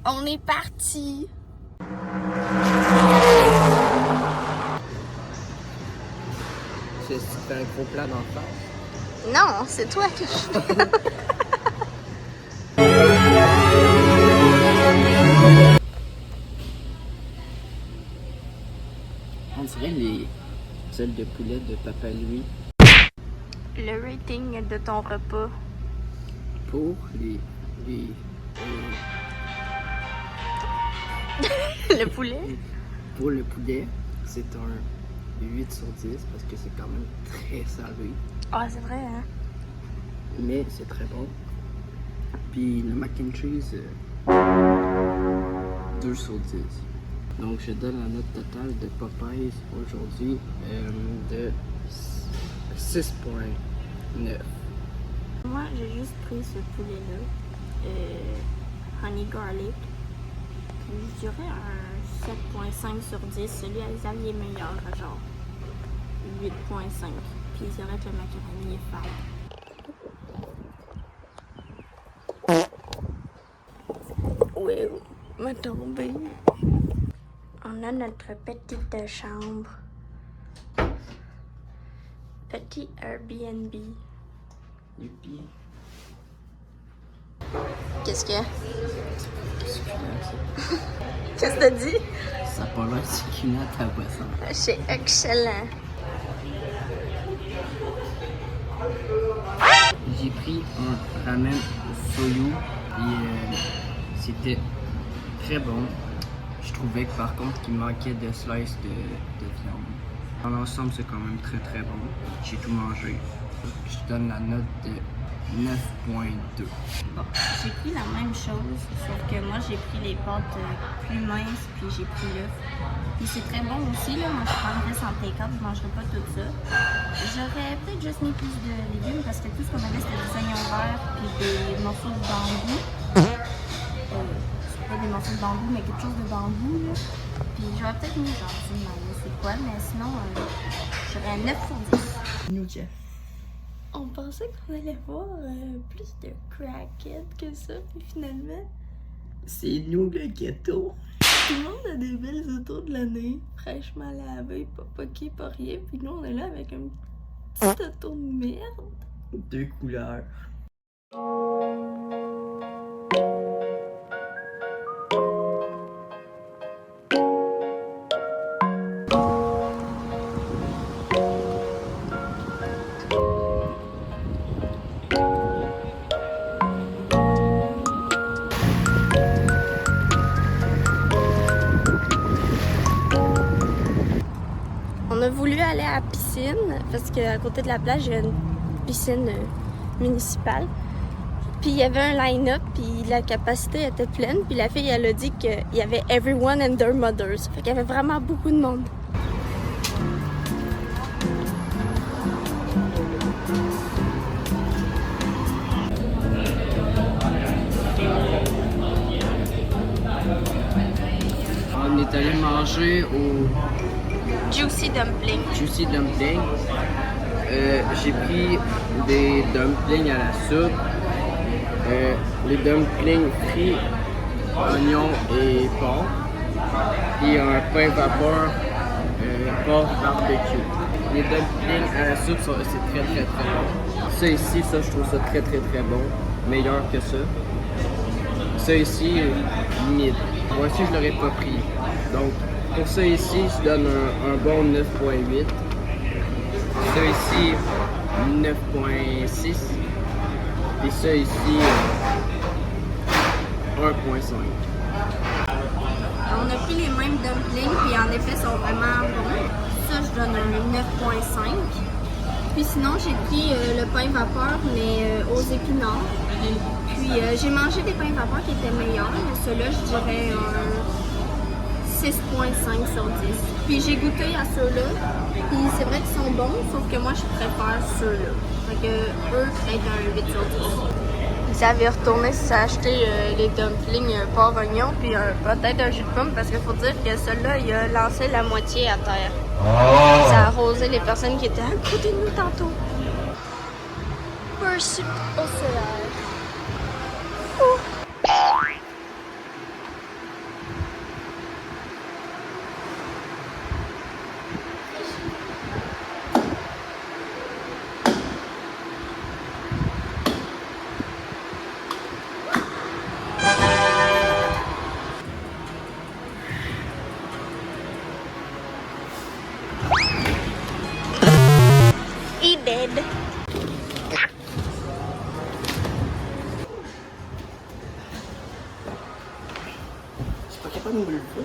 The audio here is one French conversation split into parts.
On est parti. Tu fais un gros plan d'en face? Non, c'est toi que je fais. On dirait les ailes de poulet de Papa Louis. Le rating de ton repas. Pour Le poulet? Pour le poulet, c'est un 8 sur 10 parce que c'est quand même très salé. Ah, c'est vrai, hein? Mais c'est très bon. Puis le mac and cheese, 2 sur 10. Donc je donne la note totale de Popeyes aujourd'hui de 6.9. Moi, j'ai juste pris ce poulet-là, honey garlic. Puis je dirais un 7.5 sur 10. Celui à Xavier est meilleur, genre 8.5. Puis c'est vrai que le macaroni est fade. Ouais, m'a tombé. On a notre petite chambre. Petit Airbnb. Youpi. Qu'est-ce qu'il y a? Succulent, ça. Qu'est-ce que t'as dit? Ça a pas l'air succulent ta boisson. C'est excellent. J'ai pris un ramen soyu et c'était très bon. Je trouvais que par contre qu'il manquait de slices de viande. Dans l'ensemble, c'est quand même très très bon. J'ai tout mangé. Je donne la note de 9.2. Bon, j'ai pris la même chose, sauf que moi j'ai pris les pâtes plus minces, puis j'ai pris l'œuf. Puis c'est très bon aussi, là. Moi je prendrais sans take-out, je mangerai pas tout ça. J'aurais peut-être juste mis plus de légumes parce que tout ce qu'on avait c'était des oignons verts puis des morceaux de bambou. C'est pas des morceaux de bambou, mais quelque chose de bambou, là. Puis j'aurais peut-être mis genre du maïs ou quoi, mais sinon j'aurais 9 sur 10. Nous, Jeff. On pensait qu'on allait voir plus de crackheads que ça, puis finalement, C'est nous le ghetto. tout le monde a des belles autos de l'année, fraîchement lavées, pas poquées, pas rien, puis nous on est là avec un petit auto de merde. 2 couleurs. On a voulu aller à la piscine, parce qu'à côté de la plage, il y a une piscine municipale. Puis il y avait un line-up, puis la capacité était pleine. Puis la fille, elle a dit qu'il y avait everyone and their mothers. Fait qu'il y avait vraiment beaucoup de monde. On est allé manger au Juicy dumpling. Juicy Dumpling. J'ai pris des dumplings à la soupe. Les dumplings frits, oignons et porc. Et un pain vapeur, porc barbecue. Les dumplings à la soupe, c'est très très très bon. Ça ici, ça je trouve ça très très très bon. Meilleur que ça. Ça ici, limite. Moi aussi je l'aurais pas pris. Donc pour ça ici, je donne un bon 9.8. Ça ici, 9.6. Et ça ici, 1.5. On a pris les mêmes dumplings, puis en effet, sont vraiment bons. Ça, je donne un 9.5. Puis sinon, j'ai pris le pain vapeur, mais aux épinards. Puis j'ai mangé des pains vapeur qui étaient meilleurs, mais ceux-là, je dirais un 6.5 sur 10. Puis j'ai goûté à ceux-là, puis c'est vrai qu'ils sont bons, sauf que moi, je préfère ceux-là. Fait que eux, peut-être un 8 sur 10. Xavier retourné s'acheter les dumplings porc oignon puis peut-être un jus de pomme parce qu'il faut dire que celui-là il a lancé la moitié à terre. Ça a arrosé les personnes qui étaient à côté de nous tantôt. Pursuit océaire. pas de moule feu.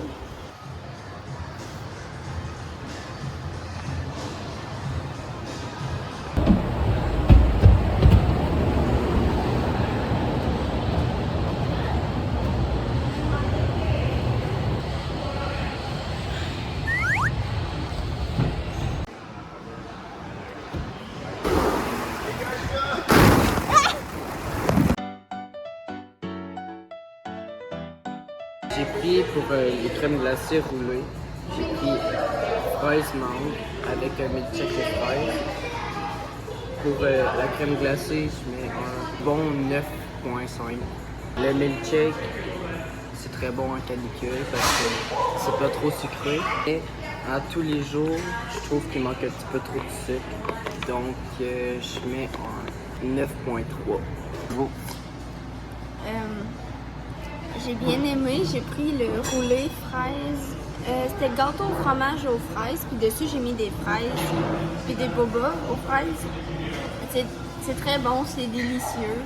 J'ai pris pour les crèmes glacées roulées, j'ai pris fraise mangue avec un milkshake de fraise. Pour la crème glacée, je mets un bon 9.5. Le milkshake, c'est très bon en canicule parce que c'est pas trop sucré. Et à tous les jours, je trouve qu'il manque un petit peu trop de sucre. Donc je mets un 9.3. Bon. J'ai bien aimé, j'ai pris le roulé fraise. C'était gâteau au fromage aux fraises, puis dessus j'ai mis des fraises, puis des bobas aux fraises. C'est très bon, c'est délicieux.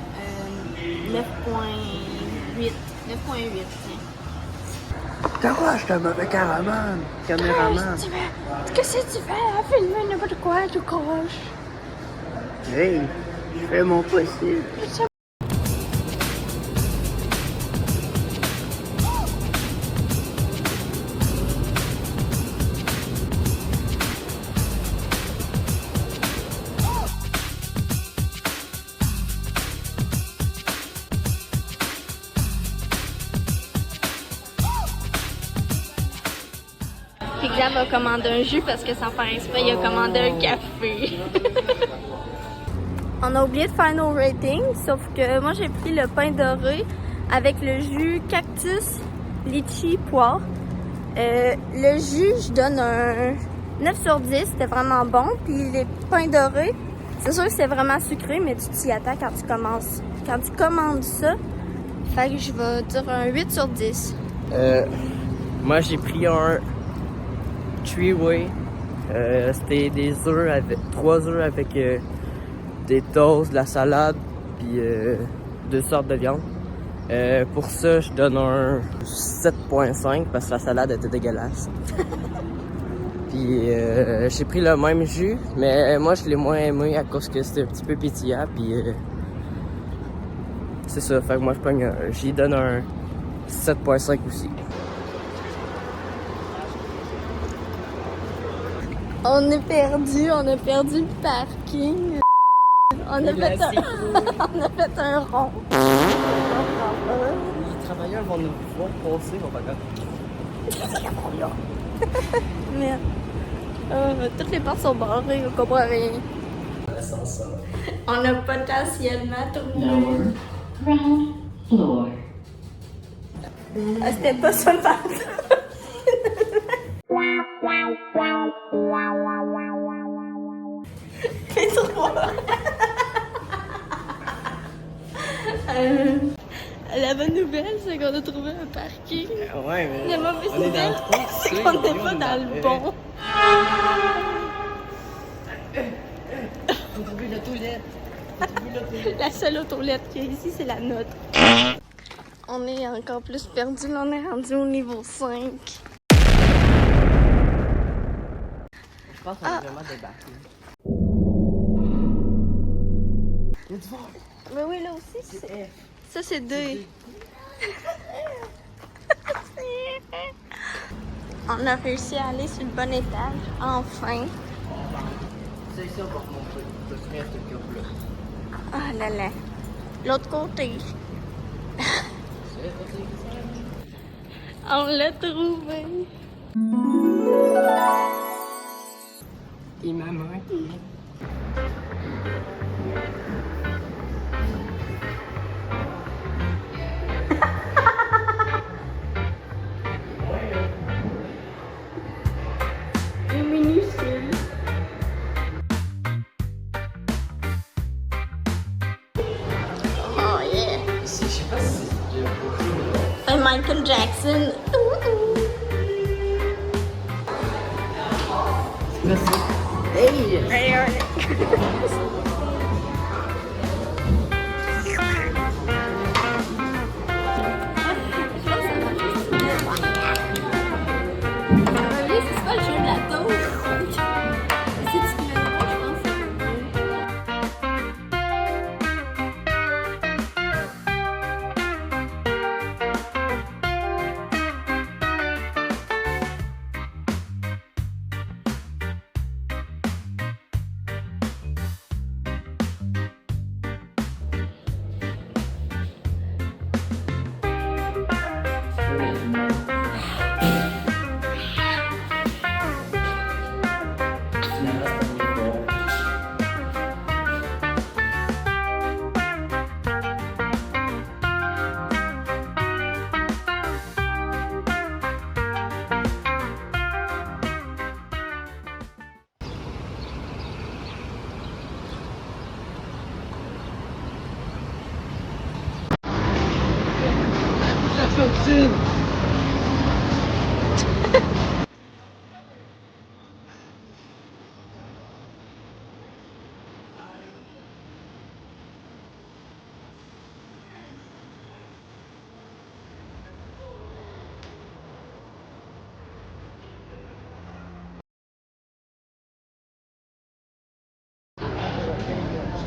9.8. 9.8, tiens. T'as quoi, je suis un mauvais caméraman. Qu'est-ce que tu fais à filmer n'importe quoi, tu croches? Hey, je fais mon possible. Puis Xav a commandé un jus parce que sans faire exprès, il a commandé un café. On a oublié de faire nos ratings, sauf que moi j'ai pris le pain doré avec le jus cactus, litchi, poire. Le jus, je donne un 9 sur 10, c'était vraiment bon. Puis les pains dorés, c'est sûr que c'est vraiment sucré, mais tu t'y attends quand tu commandes ça. Fait que je vais dire un 8 sur 10. Moi j'ai pris un three-way. C'était des œufs avec 3 œufs avec des toasts, de la salade, puis 2 sortes de viande. Pour ça, je donne un 7.5 parce que la salade était dégueulasse. Puis j'ai pris le même jus, mais moi je l'ai moins aimé à cause que c'était un petit peu pétillant. Puis c'est ça, fait que moi j'y donne un 7.5 aussi. On a perdu le parking. On a fait un rond. Les travailleurs vont nous voir passer, on va regarder. Merde. Toutes les portes sont barrées, on comprend rien. On a potentiellement trouvé. Ground floor. Ah, c'était pas ça le parc. La bonne nouvelle, c'est qu'on a trouvé un parking. Ouais, mais La mauvaise on est nouvelle, dans le c'est qu'on n'est pas dans le bon. Faut trouver la toilette. La seule autolette qu'il y a ici, c'est la nôtre. On est encore plus perdu, là, on est rendu au niveau 5. Je pense qu'on est vraiment débarqué. Mais oui, là aussi, c'est... Ça, c'est 2. On a réussi à aller sur le bon étage, enfin. C'est ici, on va remonter. Je me souviens de cette courbe-là. Ah là là. L'autre côté. On l'a trouvé. Il m'a manqué. Minuscule. Oh yeah. Je sais pas si c'est beaucoup. Un Michael Jackson. Merci. Hey!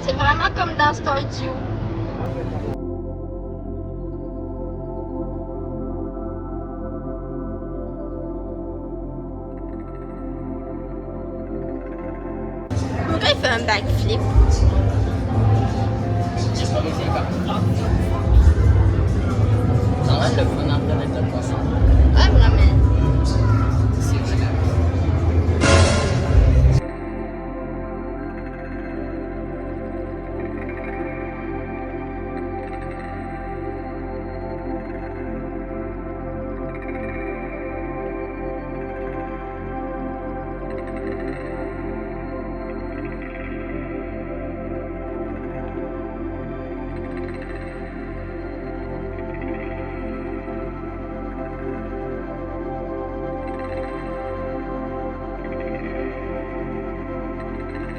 C'est vraiment comme dans Stardew. Pourquoi il fait un backflip? Ça va être le fun en train d'être le poisson. Ah, vraiment? C'est vrai.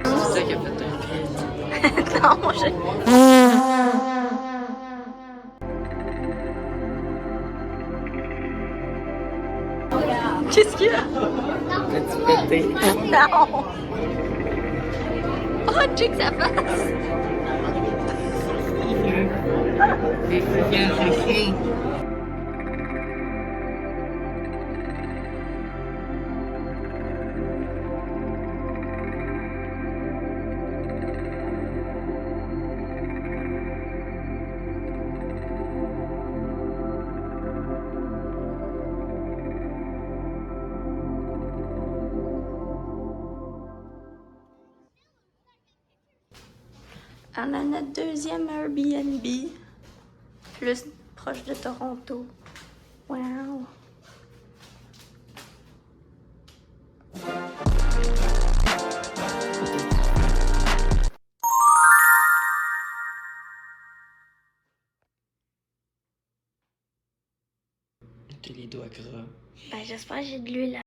C'est ça qui a fait un cri. Non, moi je... Qu'est-ce qu'il y a? T'as-tu pété? Non! Oh, check sa face! C'est chien. On a notre deuxième Airbnb, plus proche de Toronto. Wow! T'as les doigts gras. Ben, j'espère que j'ai de l'huile.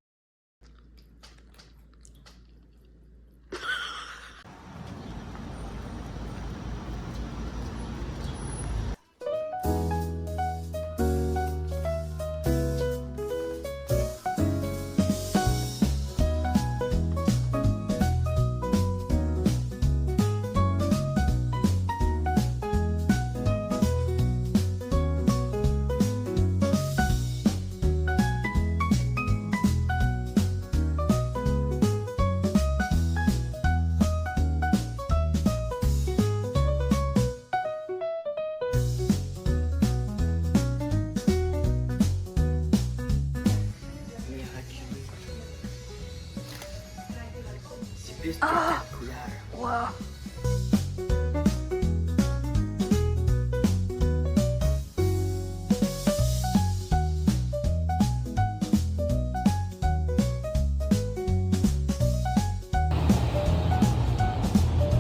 Plus que Ah! 4 couleurs. Wow!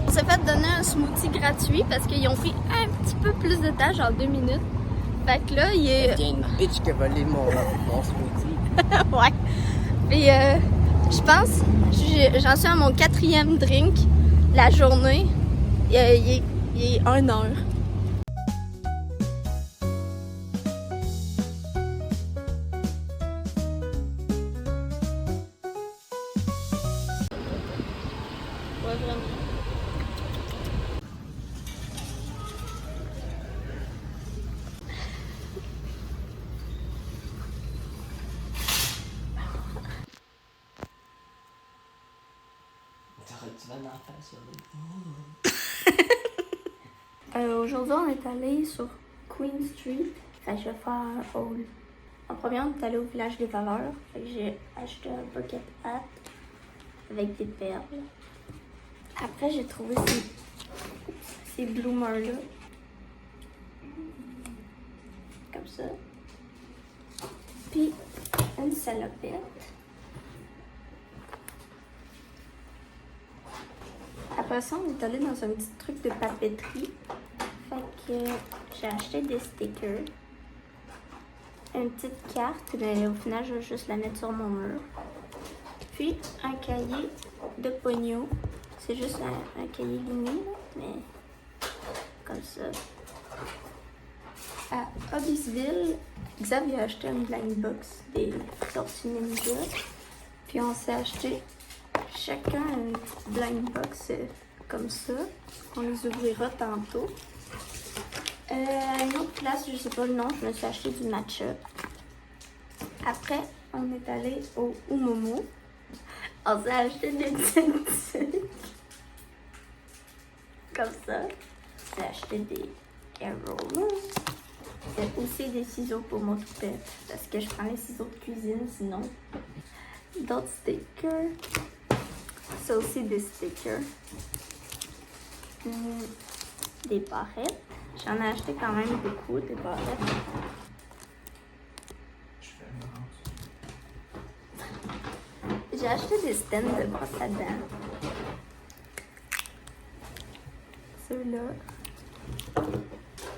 On s'est fait donner un smoothie gratuit parce qu'ils ont pris un petit peu plus de temps, genre 2 minutes. Fait que là, il est... Il y a une bitch qui a volé mon smoothie. Ouais. Puis je pense, j'en suis à mon 4e drink la journée. Il est 1 heure. Ouais, vraiment. Tu vas en faire sur Aujourd'hui, on est allé sur Queen Street. Fait que je vais faire un haul. En premier, on est allé au village des valeurs. Fait que j'ai acheté un bucket hat avec des perles. Après, j'ai trouvé ces bloomers-là. Comme ça. Puis, une salopette. Après ça, on est allé dans un petit truc de papeterie. Fait que j'ai acheté des stickers. Une petite carte, mais au final, je vais juste la mettre sur mon mur. Puis, un cahier de pognon. C'est juste un cahier liné, mais comme ça. À Hobbiesville, Xavier a acheté une blind box des Tortues Ninja. Puis on s'est acheté chacun une petite blind box comme ça. On les ouvrira tantôt. À une autre place, je sais pas le nom, je me suis acheté du matcha. Après, on est allé au Umomo. On s'est acheté des petits trucs. Comme ça. J'ai acheté des hair rollers. J'ai aussi des ciseaux pour mon toupette. Parce que je prends les ciseaux de cuisine sinon. D'autres stickers. C'est aussi des stickers. Des barrettes. J'en ai acheté quand même beaucoup, des barrettes. J'ai acheté des stands de brosse à dents. Ceux-là.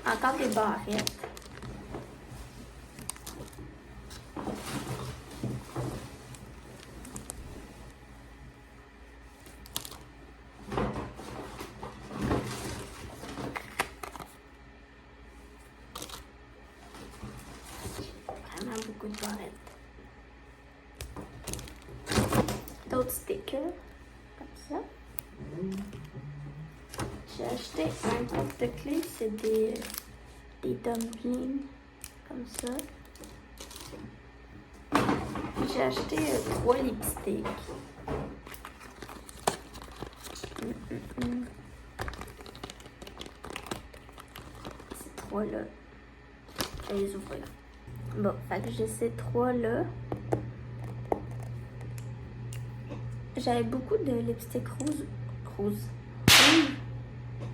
Encore des barrettes. Vraiment beaucoup de barrettes. D'autres stickers, comme ça. J'ai acheté un porte-clés, c'est des dumplings, comme ça. J'ai acheté 3 lipsticks. Ces 3-là, je vais les ouvrir. Bon, fait que j'ai ces 3-là. J'avais beaucoup de lipstick rose.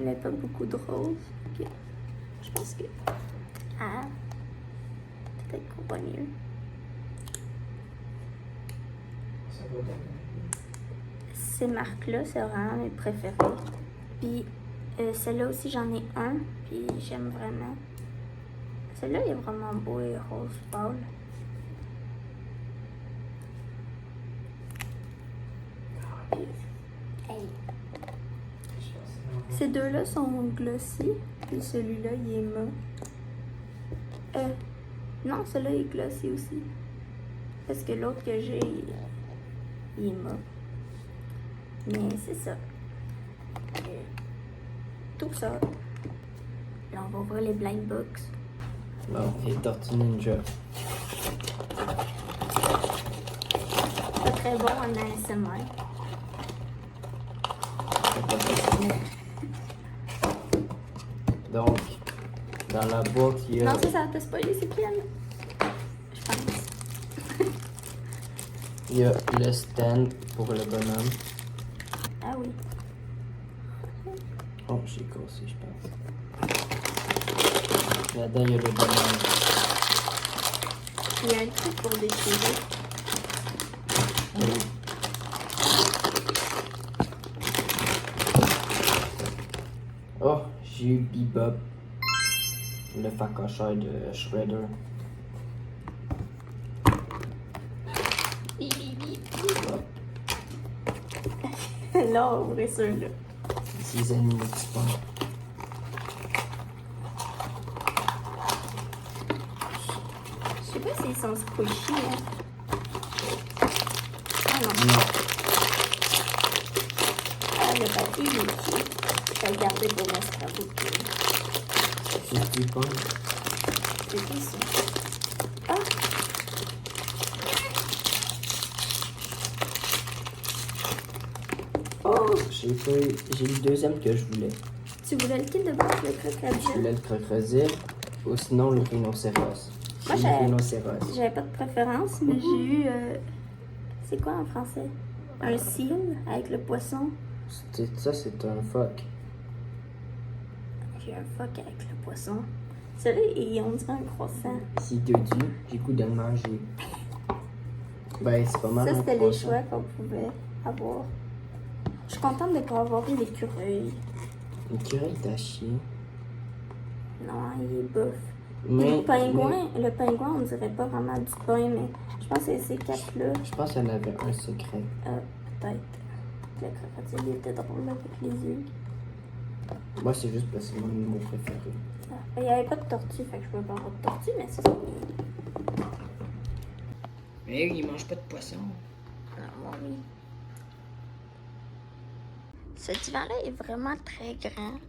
Mais pas beaucoup de rose. Okay. Je pense que... Ah, peut-être qu'on va mieux. Ces marques-là, c'est vraiment mes préférées. Puis celle-là aussi, j'en ai un. Puis j'aime vraiment. Celle-là, il est vraiment beau et rose pâle. Ces deux-là sont glossy, puis celui-là, il est mat. Non, celui-là est glossy aussi. Parce que l'autre que j'ai, il est mat. Mais c'est ça. Tout ça. Là, on va ouvrir les blind box. Bon, et Tortue Ninja. C'est très bon en ASMR. Donc, dans la boîte, il y a... Non, ça va te spoiler, c'est plein. Je pense. Il y a le stand pour le bonhomme. Ah oui. Oh, j'ai cassé, je pense. Là-dedans, il y a le bonhomme. Il y a un truc pour déchirer. Oh, j'ai eu Bebop, le facocheur de Shredder. Bebop. Là, on ouvre ceux-là. Ces animaux qui se passent. Je sais pas s'ils sont squishy, hein. Ah non. Non. Ah, le papier, il est petit. Je vais le garder pour mon scrapbook. C'est du bon. C'est qui ça? Ah! Oh! J'ai le deuxième que je voulais. Tu voulais lequel de base, le Je crocodile? voulais le crocodile ou sinon le rhinocéros. Moi, Rhinocéros. j'avais pas de préférence, mais j'ai eu. C'est quoi en français? Un seal avec le poisson. Ça, c'est un phoque. J'ai un phoque avec le poisson. Celui-là, on dirait un croissant. C'est dodu, j'ai goût de le manger. Ben, c'est pas mal. Ça, un c'était les croissant. choix qu'on pouvait avoir. Je suis contente de ne pas avoir eu l'écureuil. L'écureuil t'a chier. Non, il est bof. Mais, Le pingouin, on dirait pas vraiment du pain, mais je pense que c'est ces quatre-là. je pense qu'il y en avait un secret. Peut-être. Le crocodile il était drôle avec les yeux. Moi, c'est juste parce que c'est mon animal préféré. Il n'y avait pas de tortue, fait que je peux pas avoir de tortue, mais ça, c'est bien. Mais il mange pas de poisson. Non, oui. Ce divan-là est vraiment très grand.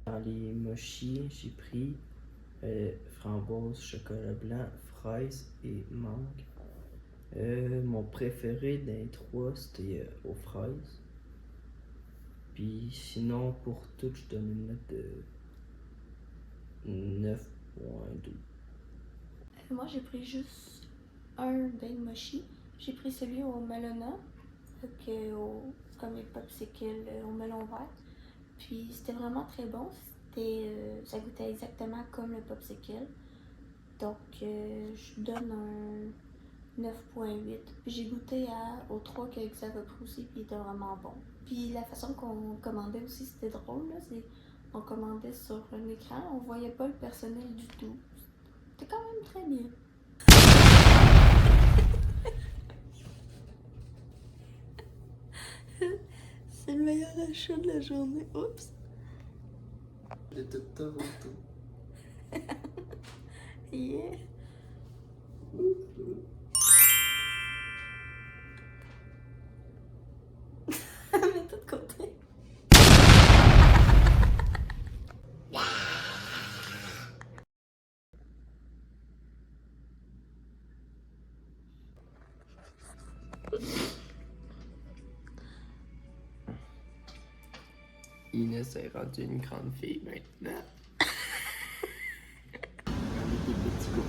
Dans les mochis, j'ai pris framboise, chocolat blanc, fraises et mangue. Mon préféré des trois, c'était aux fraises. Puis sinon, pour tout, je donne une note de 9.2. Moi, j'ai pris juste un Big Mochi. J'ai pris celui au melona, comme les popsicles au melon vert. Puis c'était vraiment très bon. Ça goûtait exactement comme le popsicle. Donc, je donne un 9.8. Puis j'ai goûté aux 3 que Xav a pris aussi, puis il était vraiment bon. Puis la façon qu'on commandait aussi, c'était drôle. Là, on commandait sur un écran, on voyait pas le personnel du tout. C'était quand même très bien. C'est le meilleur achat de la journée. Oups! De tout Toronto. Yeah! Mets-toi de côté. Inès est rendue une grande fille maintenant. Avec des petits goûts.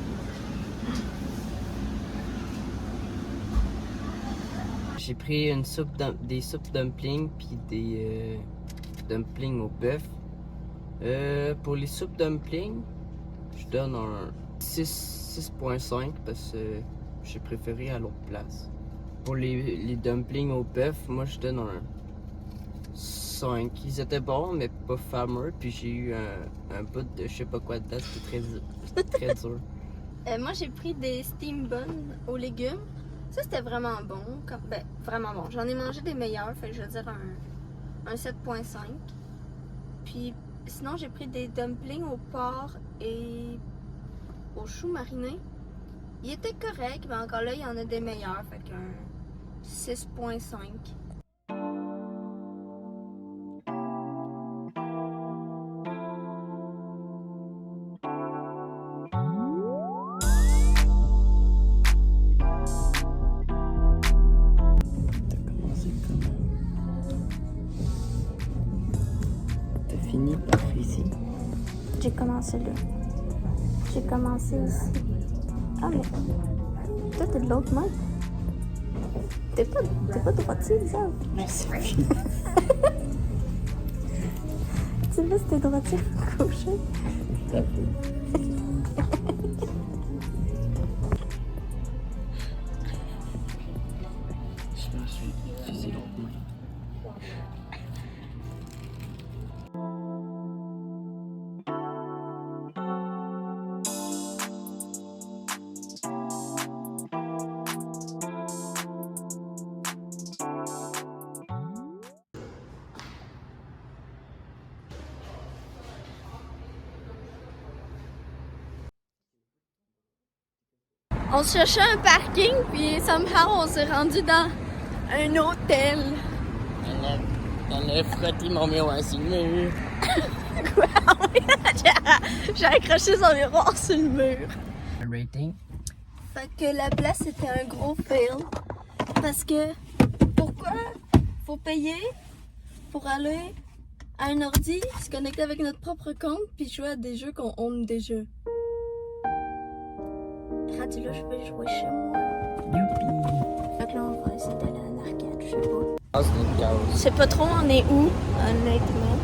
J'ai pris des soupes dumplings puis des dumplings au bœuf. Pour les soupes dumplings, je donne un 6.5 parce que j'ai préféré à l'autre place. Pour les dumplings au bœuf, moi je donne un 5. Ils étaient bons, mais pas fameux. Puis j'ai eu un bout de je sais pas quoi dedans, c'était très dur. Moi, j'ai pris des steam buns aux légumes. Ça, c'était vraiment bon. Vraiment bon. J'en ai mangé des meilleurs, fait que je veux dire un 7.5. Puis sinon, j'ai pris des dumplings au porc et au chou mariné. Ils étaient corrects, mais encore là, il y en a des meilleurs, fait qu'un 6.5. Fini par ici. J'ai commencé là. J'ai commencé ici. Ah, mais toi, t'es de l'autre main. T'es pas droitier, ça. Je sais plus. Tu sais si t'es droitier ou gaucher? T'as fait. Je me suis utilisé l'autre main. On se cherchait un parking, puis somehow on s'est rendu dans un hôtel. On a frotté mon miroir sur le mur. Quoi? J'ai accroché son miroir sur le mur. Un rating? Fait que la place était un gros fail. Parce que pourquoi faut payer pour aller à un ordi, se connecter avec notre propre compte, puis jouer à des jeux qu'on aime déjà. Rendu là, je peux jouer chez moi. Youpi! Fait que là, on va essayer d'aller à l'arcade, je sais pas. Ah, c'est une cause. Je sais pas trop on est où, honnêtement.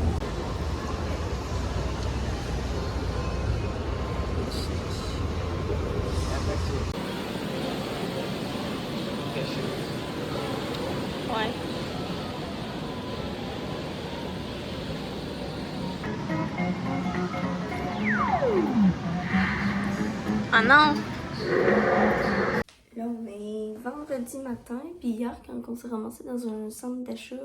Ouais. Ah non! Là, on est vendredi matin, puis hier, quand on s'est ramassé dans un centre d'achat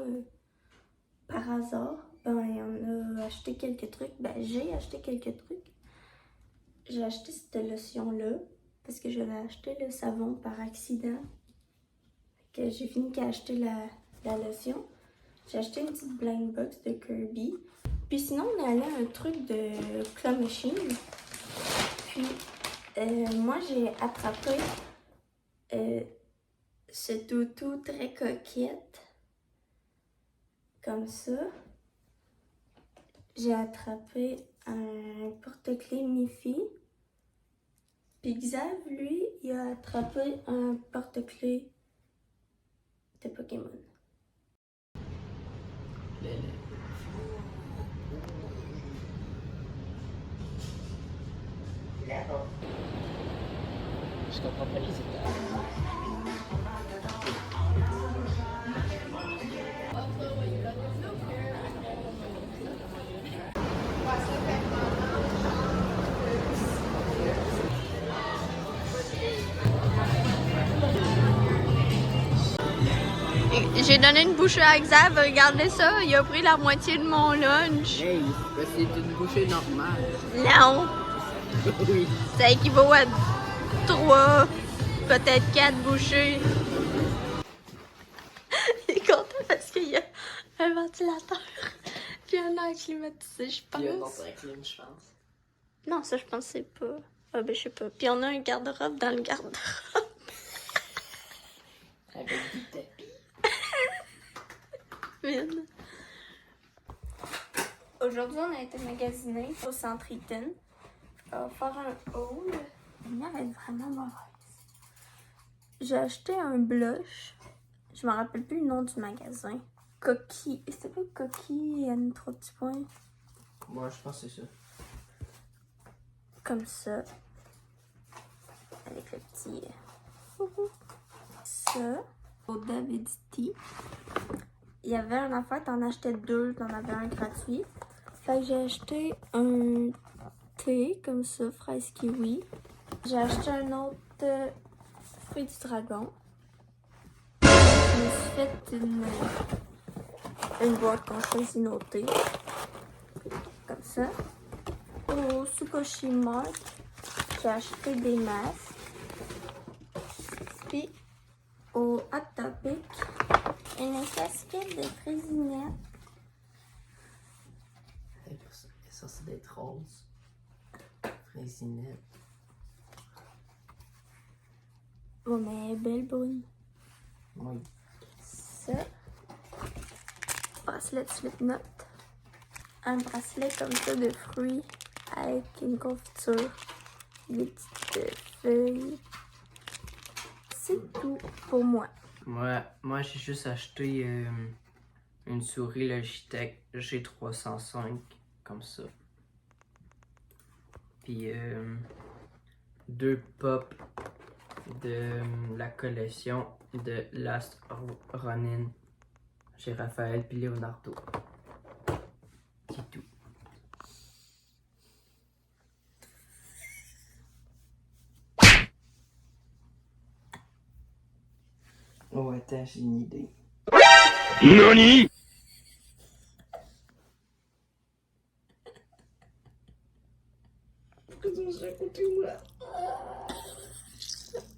par hasard, ben, on a acheté quelques trucs. Ben, j'ai acheté quelques trucs. J'ai acheté cette lotion-là, parce que j'avais acheté le savon par accident. Fait que j'ai fini qu'à acheter la lotion. J'ai acheté une petite blind box de Kirby. Puis sinon, on est allé à un truc de Claw Machine. Puis, moi, j'ai attrapé ce toutou très coquette. Comme ça. J'ai attrapé un porte-clés Miffy. Puis Xav, lui, il a attrapé un porte-clés de Pokémon. Je comprends pas les étapes. J'ai donné une bouchée à Xav, regardez ça, il a pris la moitié de mon lunch. Hey, c'est une bouchée normale. Non, Oui. ça équivaut à 3, peut-être 4 bouchées. Il est content parce qu'il y a un ventilateur, puis un air climatisé, je pense. Il y a un autre clim, je pense. Non, ça je pense que c'est pas. Ah ben je sais pas. Puis on a un garde-robe dans le garde-robe. Avec du tapis. Vide. Aujourd'hui, on a été magasiner au Centre Eaton. On va faire un haul. La lumière est vraiment mauvaise. J'ai acheté un blush. Je me rappelle plus le nom du magasin. Coquille. C'était pas Coquille et 3 petits points. Moi, je pense que c'est ça. Comme ça. Avec le petit. Ça. Au Davidity. Il y avait un affaire, t'en achetais 2, t'en avais un gratuit. Fait que j'ai acheté un thé comme ça, fraise kiwi. J'ai acheté un autre fruit du dragon. Je me suis fait une boîte qu'on choisit nos thés. Comme ça. Au Sukoshi Mart, j'ai acheté des masques. Puis au Hot Topic, une casquette de fraisinette. Ça, c'est d'être rose. Fraisinette. Bon, mais belle brune. Oui. Ça. Bracelet de Slipknot. Un bracelet comme ça de fruits avec une confiture. Des petites feuilles. C'est tout pour moi. Moi j'ai juste acheté une souris Logitech G305 comme ça. Puis 2 pops de la collection de Last Ronin. J'ai Raphaël puis Leonardo. C'est tout. Oh attends, j'ai une idée. NANI?! Pourquoi tu me suis à côté de moi?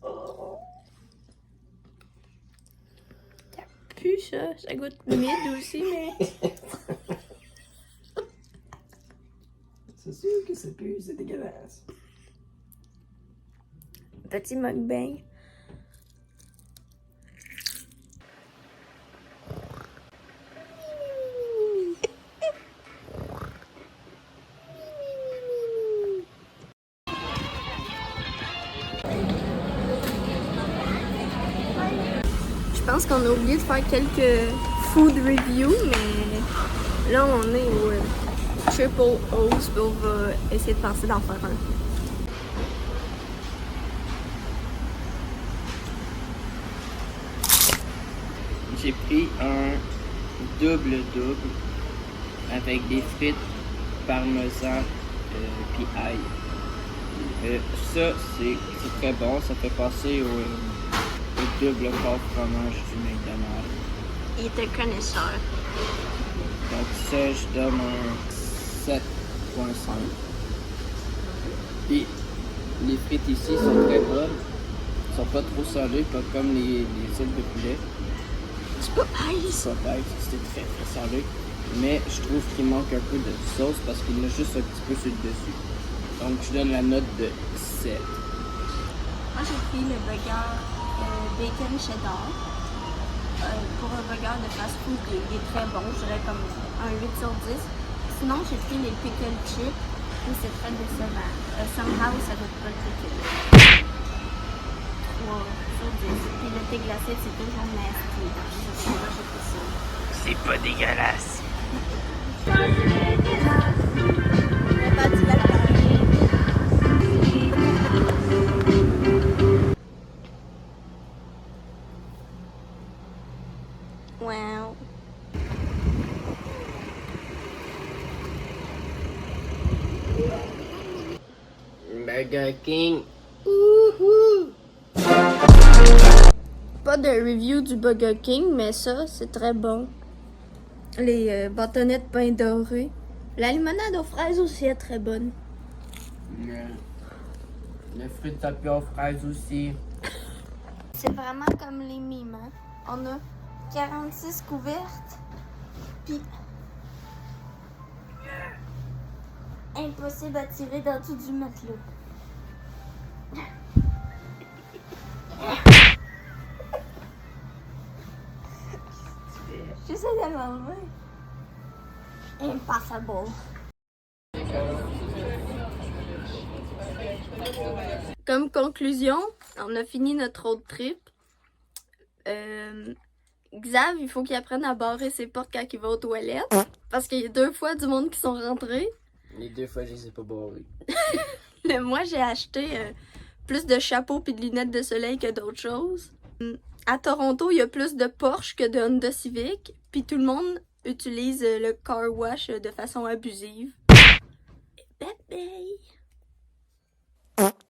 Oh. Ça pue ça, ça goûte mid aussi, mais. C'est sûr que c'est plus, c'est dégueulasse. Petit mukbang. pense qu'on a oublié de faire quelques food reviews, mais là on est au Triple O's, on va essayer de penser d'en faire un. J'ai pris un double-double avec des frites parmesan puis ail. Ça, c'est très bon. Ça fait passer au double pâte fromage du McDonald's. Il était connaisseur. Donc ça, je donne un 7.5. Puis les frites ici sont très bonnes. Ils sont pas trop salées, pas comme les ailes de poulet. C'est pas ice. C'est pas c'était très très salé. Mais je trouve qu'il manque un peu de sauce parce qu'il y en a juste un petit peu sur le dessus. Donc je donne la note de 7. Moi j'ai pris le burger bacon cheddar. Pour un burger de fast-food, il est très bon, je dirais comme un 8 sur 10. Sinon j'ai pris les pickle chips, mais c'est très décevant. Somehow ça doit pas le pickle. 3 sur 10. Puis le thé glacé c'est toujours nasty. J'ai pris ça. C'est pas dégueulasse. Wow. Burger King. Pas de review du Burger King, mais ça, c'est très bon. Les bâtonnets de pain doré. La limonade aux fraises aussi est très bonne. Le fruit de tapis aux fraises aussi. C'est vraiment comme les mimes, hein? On a 46 couvertes, puis impossible à tirer dans tout du matelas. J'essaie de l'enlever. Impossible. Comme conclusion, on a fini notre road trip. Xav, il faut qu'il apprenne à barrer ses portes quand il va aux toilettes. Parce qu'il y a 2 fois du monde qui sont rentrés. Les 2 fois, je les ai pas barrés. Moi, j'ai acheté plus de chapeaux puis de lunettes de soleil que d'autres choses. À Toronto, il y a plus de Porsche que de Honda Civic. Puis tout le monde utilise le car wash de façon abusive.